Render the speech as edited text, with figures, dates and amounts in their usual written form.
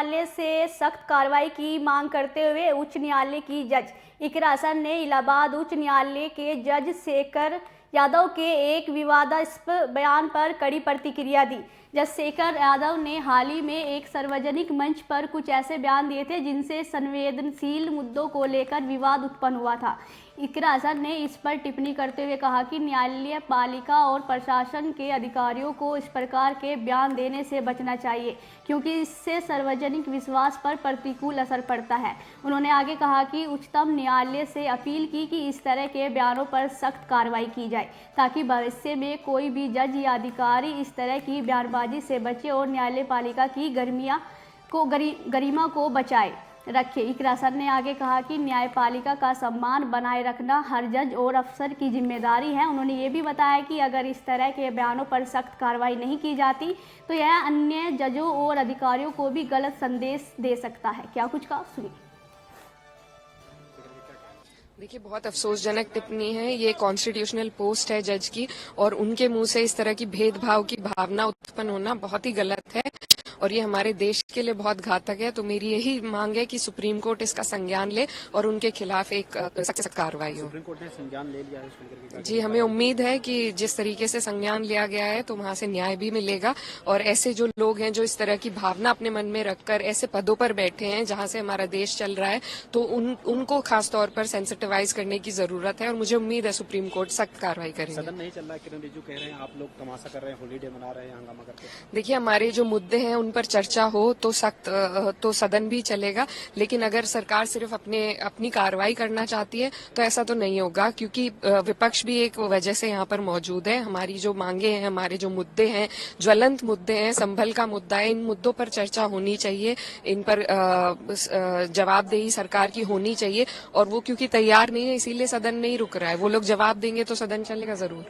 न्यायालय से सख्त कार्रवाई की मांग करते हुए उच्च न्यायालय की जज इकरा हसन ने इलाहाबाद उच्च न्यायालय के जज शेखर यादव के एक विवादास्पद बयान पर कड़ी प्रतिक्रिया दी। जज शेखर यादव ने हाल ही में एक सार्वजनिक मंच पर कुछ ऐसे बयान दिए थे जिनसे संवेदनशील मुद्दों को लेकर विवाद उत्पन्न हुआ था। इकरा हसन ने इस पर टिप्पणी करते हुए कहा कि न्यायालय पालिका और प्रशासन के अधिकारियों को इस प्रकार के बयान देने से बचना चाहिए क्योंकि इससे सार्वजनिक विश्वास पर प्रतिकूल असर पड़ता है। उन्होंने आगे कहा कि उच्चतम न्यायालय से अपील की कि इस तरह के बयानों पर सख्त कार्रवाई की जाए ताकि भविष्य में कोई भी जज या अधिकारी इस तरह की बयानबाजी से बचे और न्यायालय पालिका की गरिमा को बचाए रखे। इकरा हसन ने आगे कहा कि न्यायपालिका का सम्मान बनाए रखना हर जज और अफसर की जिम्मेदारी है। उन्होंने ये भी बताया कि अगर इस तरह के बयानों पर सख्त कार्रवाई नहीं की जाती तो यह अन्य जजों और अधिकारियों को भी गलत संदेश दे सकता है। क्या कुछ कहा सुनिए। देखिए, बहुत अफसोसजनक टिप्पणी है। ये कॉन्स्टिट्यूशनल पोस्ट है जज की और उनके मुंह से इस तरह की भेदभाव की भावना उत्पन्न होना बहुत ही गलत है और ये हमारे देश के लिए बहुत घातक है। तो मेरी यही मांग है कि सुप्रीम कोर्ट इसका संज्ञान ले और उनके खिलाफ एक सख्त कार्रवाई हो। सुप्रीम कोर्ट ने संज्ञान ले लिया है जी, हमें उम्मीद है कि जिस तरीके से संज्ञान लिया गया है तो वहां से न्याय भी मिलेगा और ऐसे जो लोग हैं जो इस तरह की भावना अपने मन में रखकर ऐसे पदों पर बैठे हैं जहां से हमारा देश चल रहा है तो उनको खास तौर पर सेंसिटिवाइज करने की जरूरत है और मुझे उम्मीद है सुप्रीम कोर्ट सख्त कार्रवाई करेगी। सदन नहीं चल रहा है, किरण रिजिजू कह रहे हैं आप लोग तमाशा कर रहे हैं, हॉलीडे मना रहे हैं हंगामा करके। देखिए, हमारे जो मुद्दे हैं उन पर चर्चा हो तो सदन भी चलेगा, लेकिन अगर सरकार सिर्फ अपनी कार्रवाई करना चाहती है तो ऐसा तो नहीं होगा क्योंकि विपक्ष भी एक वजह से यहाँ पर मौजूद है। हमारी जो मांगे हैं, हमारे जो मुद्दे हैं, ज्वलंत मुद्दे हैं, संभल का मुद्दा है, इन मुद्दों पर चर्चा होनी चाहिए, इन पर जवाबदेही सरकार की होनी चाहिए और वो क्योंकि तैयार नहीं है इसीलिए सदन नहीं रुक रहा है। वो लोग जवाब देंगे तो सदन चलेगा जरूर।